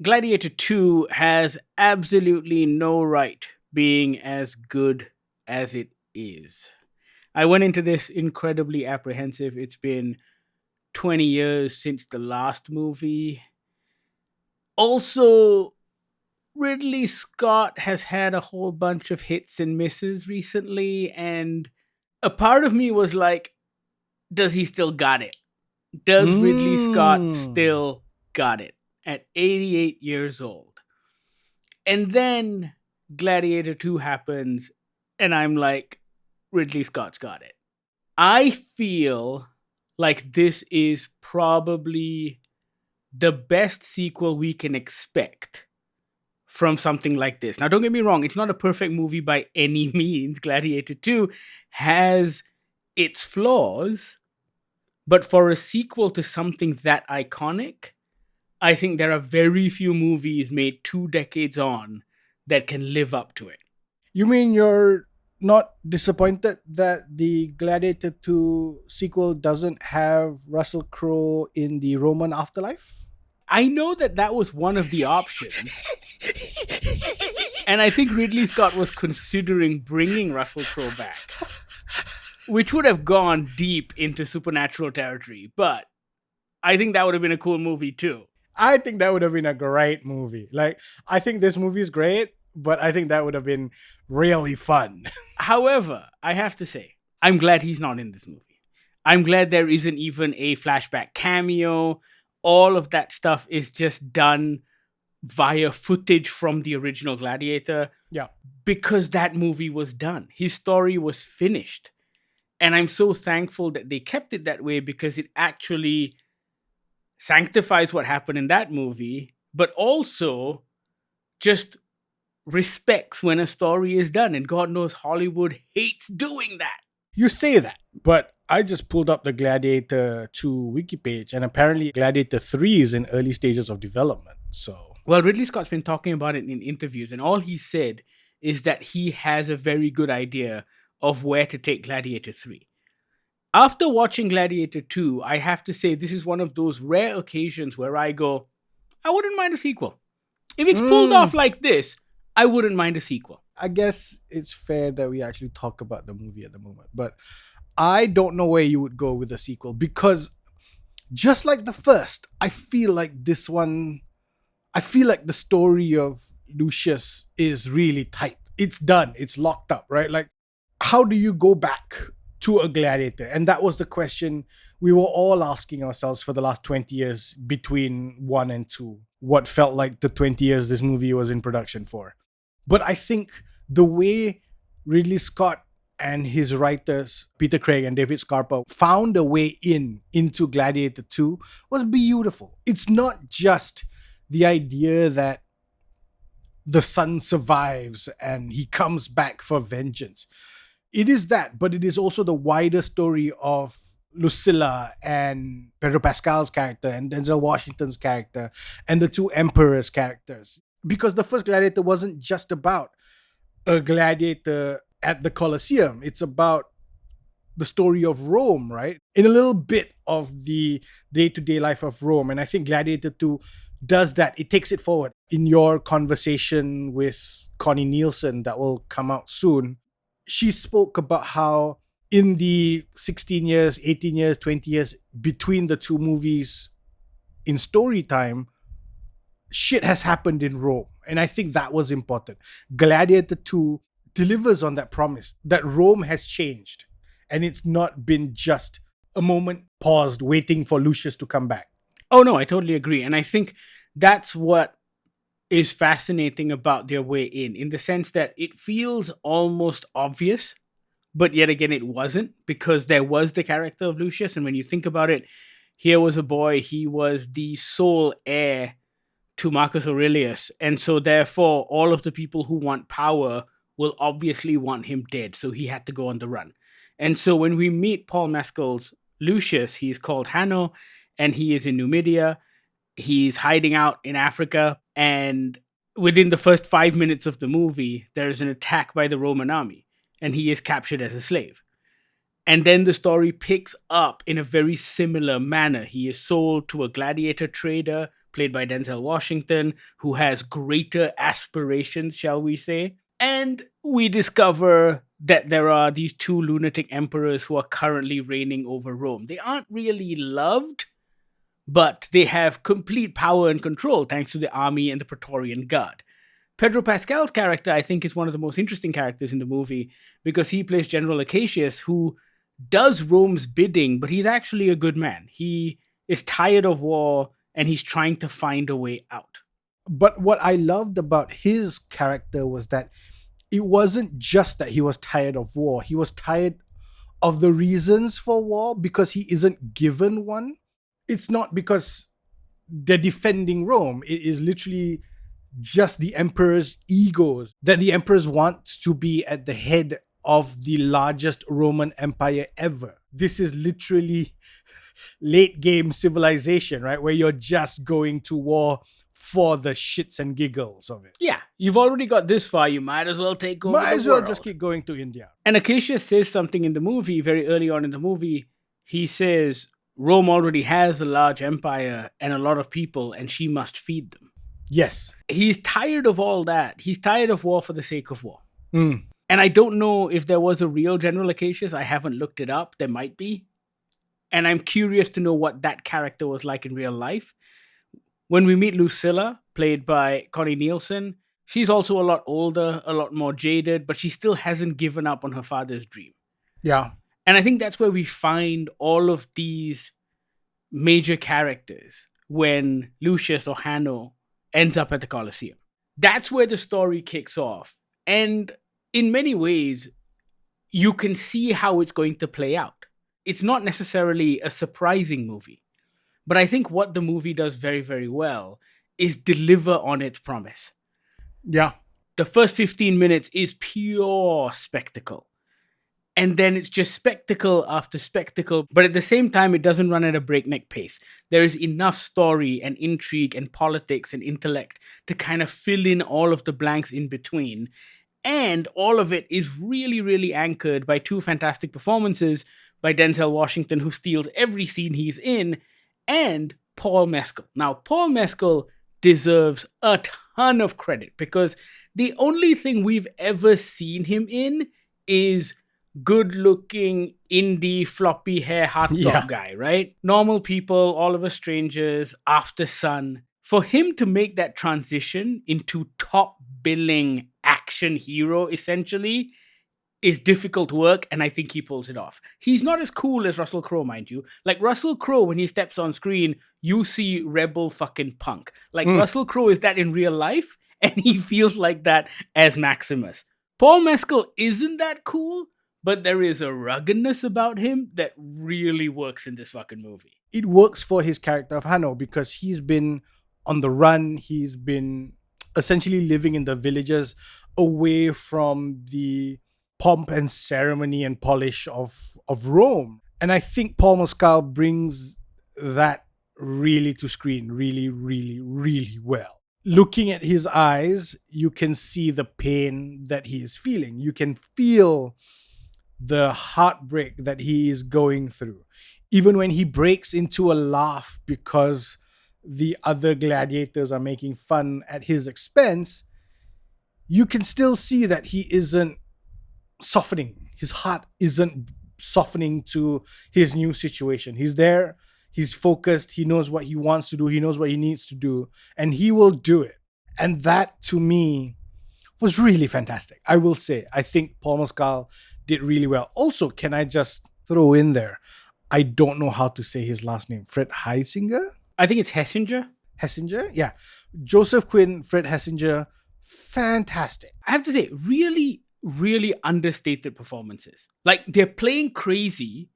Gladiator 2 has absolutely no right being as good as it is. I went into this incredibly apprehensive. It's been 20 years since the last movie. Also, Ridley Scott has had a whole bunch of hits and misses recently, and a part of me was like, does he still got it? Does Ridley Scott Mm. still got it at 88 years old? And then Gladiator 2 happens, and I'm like, Ridley Scott's got it. I feel like this is probably the best sequel we can expect from something like this. Now, don't get me wrong, it's not a perfect movie by any means. Gladiator 2 has its flaws, but for a sequel to something that iconic, I think there are very few movies made 2 decades on that can live up to it. You mean you're not disappointed that the Gladiator 2 sequel doesn't have Russell Crowe in the Roman afterlife? I know that that was one of the options, and I think Ridley Scott was considering bringing Russell Crowe back, which would have gone deep into supernatural territory, but I think that would have been a cool movie too. I think that would have been a great movie. Like, I think this movie is great, but I think that would have been really fun. However, I have to say, I'm glad he's not in this movie. I'm glad there isn't even a flashback cameo. All of that stuff is just done via footage from the original Gladiator Yeah. because that movie was done. His story was finished. And I'm so thankful that they kept it that way because it actually sanctifies what happened in that movie, but also just respects when a story is done. And God knows Hollywood hates doing that. You say that, but I just pulled up the Gladiator 2 wiki page, and apparently Gladiator 3 is in early stages of development. So, Well, Ridley Scott's been talking about it in interviews, and all he said is that he has a very good idea of where to take Gladiator 3. After watching Gladiator 2, I have to say this is one of those rare occasions where I go, I wouldn't mind a sequel. If it's pulled off mm, like this, I wouldn't mind a sequel. I guess it's fair that we actually talk about the movie at the moment. But I don't know where you would go with a sequel because just like the first, I feel like the story of Lucius is really tight. It's done. It's locked up, right? Like, how do you go back to a gladiator? And that was the question we were all asking ourselves for the last 20 years between one and two. What felt like the 20 years this movie was in production for. But I think the way Ridley Scott and his writers, Peter Craig and David Scarpa, found a way into Gladiator 2 was beautiful. It's not just the idea that the son survives and he comes back for vengeance. It is that, but it is also the wider story of Lucilla and Pedro Pascal's character and Denzel Washington's character and the two emperors' characters. Because the first Gladiator wasn't just about a gladiator at the Colosseum. It's about the story of Rome, right? In a little bit of the day-to-day life of Rome. And I think Gladiator 2 does that. It takes it forward. In your conversation with Connie Nielsen that will come out soon, she spoke about how in the 16 years, 18 years, 20 years between the two movies in story time, shit has happened in Rome. And I think that was important. Gladiator 2 delivers on that promise that Rome has changed and it's not been just a moment paused waiting for Lucius to come back. Oh, no, I totally agree. And I think that's what is fascinating about their way in the sense that it feels almost obvious, but yet again, it wasn't because there was the character of Lucius. And when you think about it, here was a boy, he was the sole heir to Marcus Aurelius. And so, therefore, all of the people who want power will obviously want him dead. So, he had to go on the run. And so, when we meet Paul Mescal's Lucius, he's called Hanno and he is in Numidia. He's hiding out in Africa. And within the first 5 minutes of the movie, there's an attack by the Roman army and he is captured as a slave. And then the story picks up in a very similar manner. He is sold to a gladiator trader played by Denzel Washington, who has greater aspirations, shall we say. And we discover that there are these two lunatic emperors who are currently reigning over Rome. They aren't really loved, but they have complete power and control thanks to the army and the Praetorian Guard. Pedro Pascal's character, I think, is one of the most interesting characters in the movie because he plays General Acacius, who does Rome's bidding, but he's actually a good man. He is tired of war and he's trying to find a way out. But what I loved about his character was that it wasn't just that he was tired of war. He was tired of the reasons for war because he isn't given one. It's not because they're defending Rome. It is literally just the emperor's egos, that the emperors want to be at the head of the largest Roman empire ever. This is literally late game civilization, right? Where you're just going to war for the shits and giggles of it. Yeah, you've already got this far. You might as well take over Might the as well world. just keep going to India. And Acacius says something in the movie, very early on in the movie. He says, Rome already has a large empire and a lot of people, and she must feed them. Yes. He's tired of all that. He's tired of war for the sake of war. Mm. And I don't know if there was a real General Acacius. I haven't looked it up. There might be. And I'm curious to know what that character was like in real life. When we meet Lucilla, played by Connie Nielsen, she's also a lot older, a lot more jaded, but she still hasn't given up on her father's dream. Yeah. And I think that's where we find all of these major characters when Lucius or Hanno ends up at the Colosseum. That's where the story kicks off. And in many ways, you can see how it's going to play out. It's not necessarily a surprising movie, but I think what the movie does very, very well is deliver on its promise. Yeah. The first 15 minutes is pure spectacle. And then it's just spectacle after spectacle. But at the same time, it doesn't run at a breakneck pace. There is enough story and intrigue and politics and intellect to kind of fill in all of the blanks in between. And all of it is really, really anchored by two fantastic performances by Denzel Washington, who steals every scene he's in, and Paul Mescal. Now, Paul Mescal deserves a ton of credit because the only thing we've ever seen him in is good-looking indie floppy hair heartthrob guy, right? Normal people, all of us strangers, after Sun. For him to make that transition into top billing action hero, essentially, is difficult work, and I think he pulls it off. He's not as cool as Russell Crowe, mind you. Like, Russell Crowe, when he steps on screen, you see rebel fucking punk. Like, Russell Crowe is that in real life, and he feels like that as Maximus. Paul Mescal isn't that cool, but there is a ruggedness about him that really works in this fucking movie. It works for his character of Hanno because he's been on the run. He's been essentially living in the villages away from the pomp and ceremony and polish of Rome. And I think Paul Mescal brings that really to screen really, really, really well. Looking at his eyes, you can see the pain that he is feeling. You can feel the heartbreak that he is going through. Even when he breaks into a laugh because the other gladiators are making fun at his expense, you can still see that he isn't softening. His heart isn't softening to his new situation. He's there, he's focused, he knows what he wants to do, he knows what he needs to do, and he will do it. And that, to me, was really fantastic. I will say, I think Paul Mescal did really well. Also, can I just throw in there, I don't know how to say his last name. Fred Heisinger? I think it's Hessinger. Hessinger? Yeah. Joseph Quinn, Fred Hessinger, fantastic. I have to say, really, really understated performances. Like, they're playing crazy,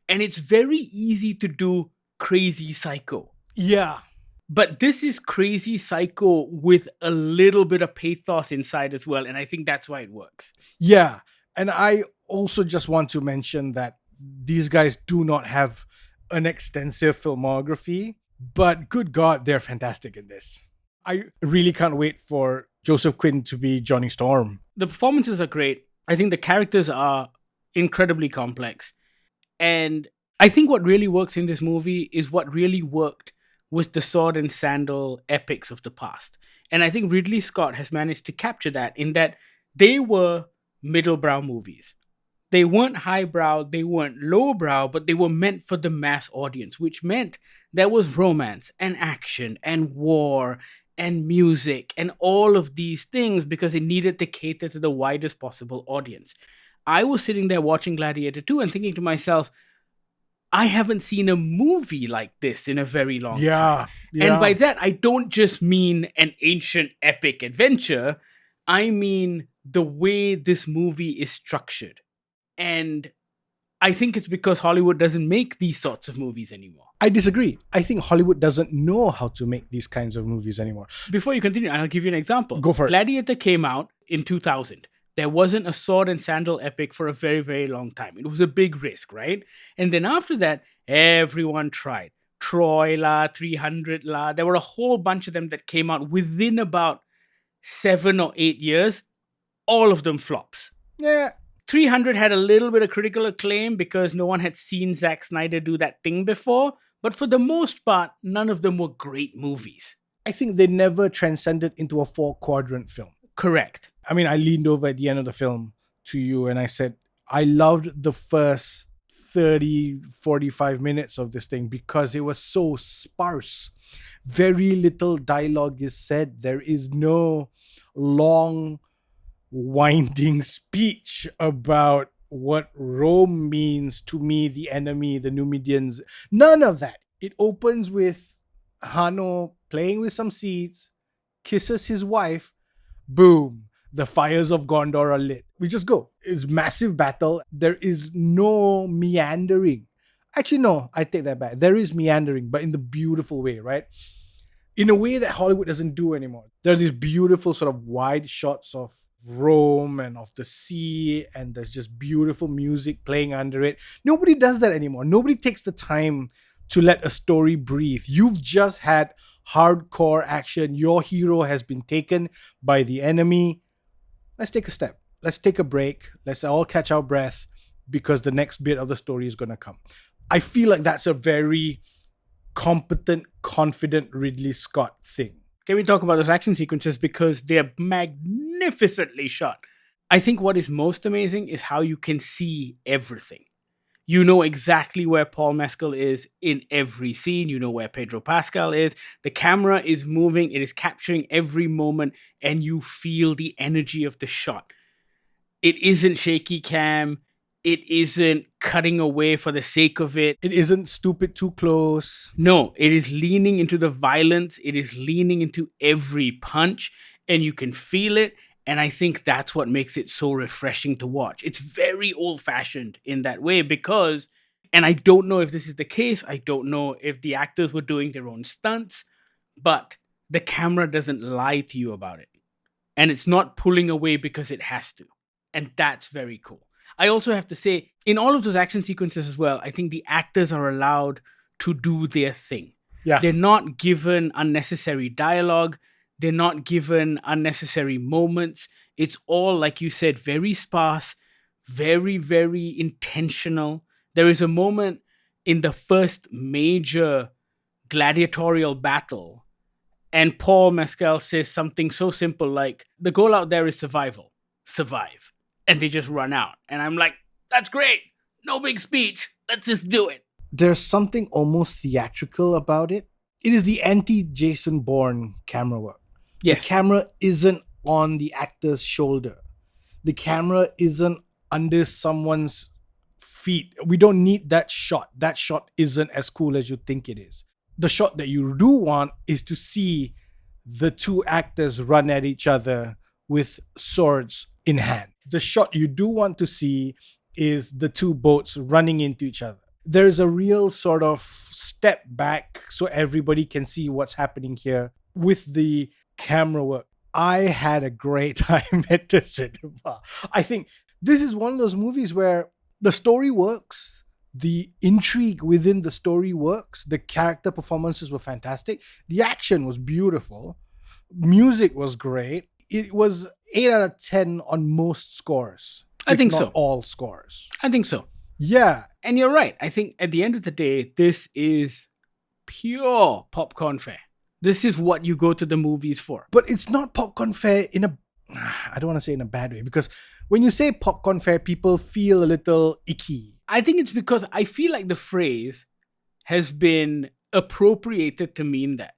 and it's very easy to do crazy psycho. Yeah. But this is crazy psycho with a little bit of pathos inside as well, and I think that's why it works. Yeah. And I also just want to mention that these guys do not have an extensive filmography, but good God, they're fantastic in this. I really can't wait for Joseph Quinn to be Johnny Storm. The performances are great. I think the characters are incredibly complex. And I think what really works in this movie is what really worked was the sword and sandal epics of the past. And I think Ridley Scott has managed to capture that in that they were middlebrow movies. They weren't highbrow, they weren't lowbrow, but they were meant for the mass audience, which meant there was romance and action and war and music and all of these things because it needed to cater to the widest possible audience. I was sitting there watching Gladiator 2 and thinking to myself, I haven't seen a movie like this in a very long time. And by that, I don't just mean an ancient epic adventure, I mean the way this movie is structured. And I think it's because Hollywood doesn't make these sorts of movies anymore. I disagree. I think Hollywood doesn't know how to make these kinds of movies anymore. Before you continue, I'll give you an example. Go for it. Gladiator came out in 2000. There wasn't a sword and sandal epic for a very, very long time. It was a big risk, right? And then after that, everyone tried. Troy La, 300 La. There were a whole bunch of them that came out within about 7 or 8 years. All of them flops. Yeah. 300 had a little bit of critical acclaim because no one had seen Zack Snyder do that thing before. But for the most part, none of them were great movies. I think they never transcended into a 4-quadrant film. Correct. I mean, I leaned over at the end of the film to you and I said, I loved the first 30, 45 minutes of this thing because it was so sparse. Very little dialogue is said. There is no long, winding speech about what Rome means to me, the enemy, the Numidians. None of that. It opens with Hanno playing with some seeds, kisses his wife, boom, the fires of Gondor are lit. We just go. It's massive battle. There is no meandering. Actually, no, I take that back. There is meandering, but in the beautiful way, right? In a way that Hollywood doesn't do anymore. There are these beautiful sort of wide shots of Rome and of the sea, and there's just beautiful music playing under it. Nobody does that anymore. Nobody takes the time to let a story breathe. You've just had hardcore action. Your hero has been taken by the enemy. Let's take a step. Let's take a break. Let's all catch our breath because the next bit of the story is going to come. I feel like that's a very competent, confident Ridley Scott thing. Can we talk about those action sequences because they're magnificently shot? I think what is most amazing is how you can see everything. You know exactly where Paul Mescal is in every scene. You know where Pedro Pascal is. The camera is moving. It is capturing every moment and you feel the energy of the shot. It isn't shaky cam. It isn't cutting away for the sake of it. It isn't stupid too close. No, it is leaning into the violence. It is leaning into every punch and you can feel it. And I think that's what makes it so refreshing to watch. It's very old-fashioned in that way because, and I don't know if this is the case, I don't know if the actors were doing their own stunts, but the camera doesn't lie to you about it. And it's not pulling away because it has to. And that's very cool. I also have to say, in all of those action sequences as well, I think the actors are allowed to do their thing. Yeah. They're not given unnecessary dialogue. They're not given unnecessary moments. It's all, like you said, very sparse, very, very intentional. There is a moment in the first major gladiatorial battle, and Paul Mescal says something so simple like, the goal out there is survival. Survive. And they just run out. And I'm like, that's great. No big speech. Let's just do it. There's something almost theatrical about it. It is the anti-Jason Bourne camera work. Yes. The camera isn't on the actor's shoulder. The camera isn't under someone's feet. We don't need that shot. That shot isn't as cool as you think it is. The shot that you do want is to see the two actors run at each other with swords in hand. The shot you do want to see is the two boats running into each other. There's a real sort of step back so everybody can see what's happening here with the camera work. I had a great time at the cinema. I think this is one of those movies where the story works, the intrigue within the story works, the character performances were fantastic, the action was beautiful, music was great. It was 8 out of 10 on most scores. I think not so. All scores. I think so. Yeah. And you're right. I think at the end of the day, this is pure popcorn fare. This is what you go to the movies for. But it's not popcorn fare in a, I don't want to say in a bad way, because when you say popcorn fare, people feel a little icky. I think it's because I feel like the phrase has been appropriated to mean that,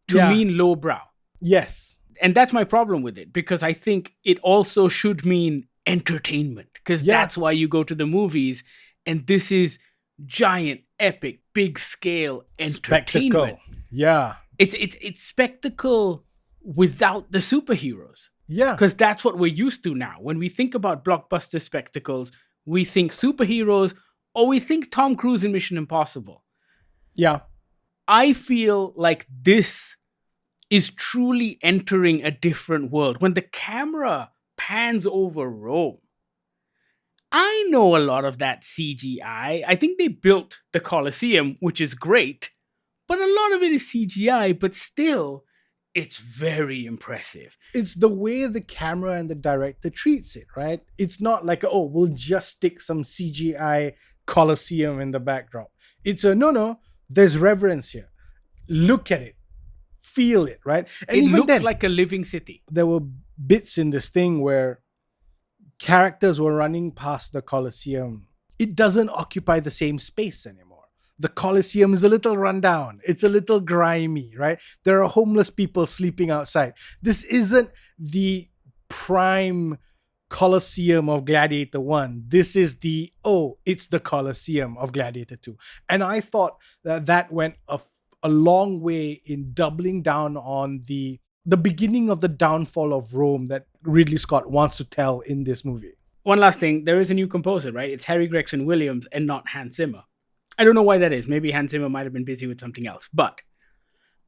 to mean lowbrow. Yes. And that's my problem with it, because I think it also should mean entertainment, because that's why you go to the movies. And this is giant, epic, big scale entertainment. Spectacle. Yeah. It's spectacle without the superheroes. Yeah. Because that's what we're used to now. When we think about blockbuster spectacles, we think superheroes or we think Tom Cruise in Mission Impossible. Yeah. I feel like this is truly entering a different world. When the camera pans over Rome, I know a lot of that CGI. I think they built the Colosseum, which is great, but a lot of it is CGI, but still, it's very impressive. It's the way the camera and the director treats it, right? It's not like, oh, we'll just stick some CGI Colosseum in the backdrop. It's a, no, there's reverence here. Look at it. Feel it, right? And it even looks then, like a living city. there were bits in this thing where characters were running past the Colosseum. It doesn't occupy the same space anymore. The Colosseum is a little rundown. It's a little grimy, right? There are homeless people sleeping outside. This isn't the prime Colosseum of Gladiator 1. This is it's the Colosseum of Gladiator 2. And I thought that went a long way in doubling down on the beginning of the downfall of Rome that Ridley Scott wants to tell in this movie. One last thing, there is a new composer, right? It's Harry Gregson Williams and not Hans Zimmer. I don't know why that is. Maybe Hans Zimmer might have been busy with something else. But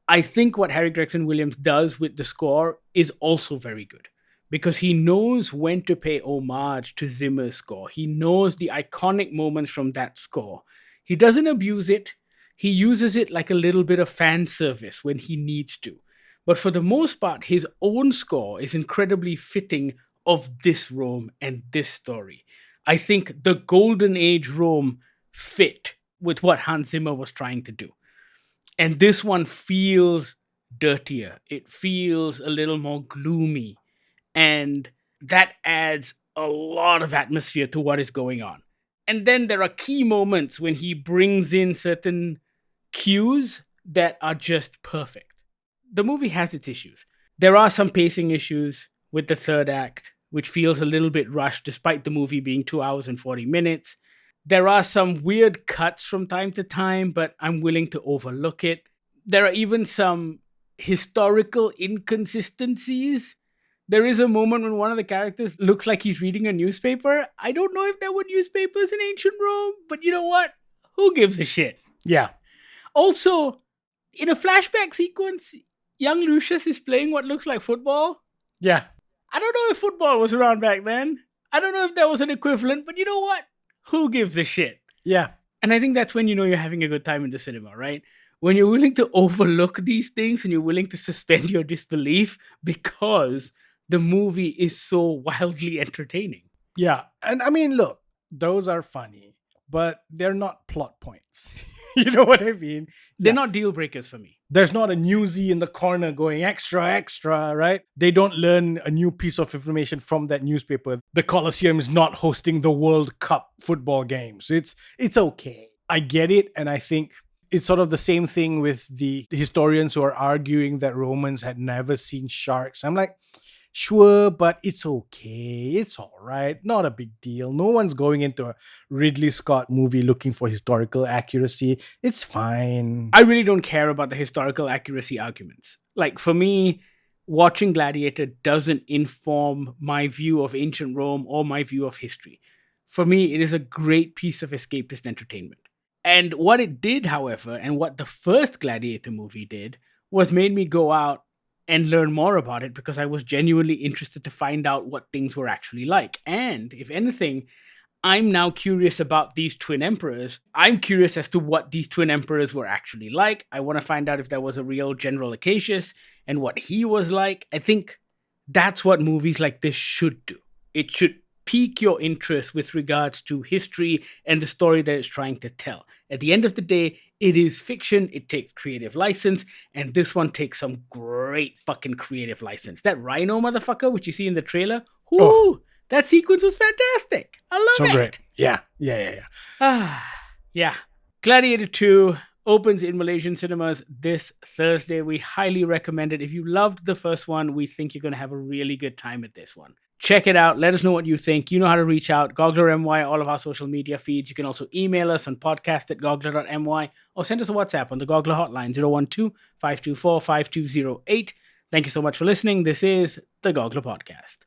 I think what Harry Gregson Williams does with the score is also very good, because he knows when to pay homage to Zimmer's score. He knows the iconic moments from that score. He doesn't abuse it. He uses it like a little bit of fan service when he needs to. But for the most part, his own score is incredibly fitting of this Rome and this story. I think the Golden Age Rome fit with what Hans Zimmer was trying to do. And this one feels dirtier. It feels a little more gloomy. And that adds a lot of atmosphere to what is going on. And then there are key moments when he brings in certain cues that are just perfect. The movie has its issues. There are some pacing issues with the third act, which feels a little bit rushed despite the movie being 2 hours and 40 minutes. There are some weird cuts from time to time, but I'm willing to overlook it. There are even some historical inconsistencies. There is a moment when one of the characters looks like he's reading a newspaper. I don't know if there were newspapers in ancient Rome, but you know what? Who gives a shit? Yeah. Also, in a flashback sequence, young Lucius is playing what looks like football. Yeah. I don't know if football was around back then. I don't know if there was an equivalent, but you know what? Who gives a shit? Yeah. And I think that's when you know you're having a good time in the cinema, right? When you're willing to overlook these things and you're willing to suspend your disbelief because the movie is so wildly entertaining. Yeah. And I mean, look, those are funny, but they're not plot points. You know what I mean? They're not deal breakers for me. There's not a newsie in the corner going extra, extra, right? They don't learn a new piece of information from that newspaper. The Colosseum is not hosting the World Cup football games. It's okay. I get it. And I think it's sort of the same thing with the historians who are arguing that Romans had never seen sharks. I'm like, sure, but it's okay. It's all right. Not a big deal. No one's going into a Ridley Scott movie looking for historical accuracy. It's fine. I really don't care about the historical accuracy arguments. Like, for me, watching Gladiator doesn't inform my view of ancient Rome or my view of history. For me, it is a great piece of escapist entertainment. And what it did, however, and what the first Gladiator movie did, was made me go out and learn more about it because I was genuinely interested to find out what things were actually like. And if anything, I'm now curious about these twin emperors. I'm curious as to what these twin emperors were actually like. I want to find out if there was a real General Acacius and what he was like. I think that's what movies like this should do. It should pique your interest with regards to history and the story that it's trying to tell. At the end of the day, it is fiction. It takes creative license, and this one takes some great fucking creative license. That rhino motherfucker, which you see in the trailer, that sequence was fantastic. I love it. So great. Yeah. Yeah. Gladiator 2 opens in Malaysian cinemas this Thursday. We highly recommend it. If you loved the first one, we think you're going to have a really good time at this one. Check it out. Let us know what you think. You know how to reach out. Goggler MY, all of our social media feeds. You can also email us on podcast@goggler.my or send us a WhatsApp on the Goggler hotline 012-524-5208. Thank you so much for listening. This is the Goggler Podcast.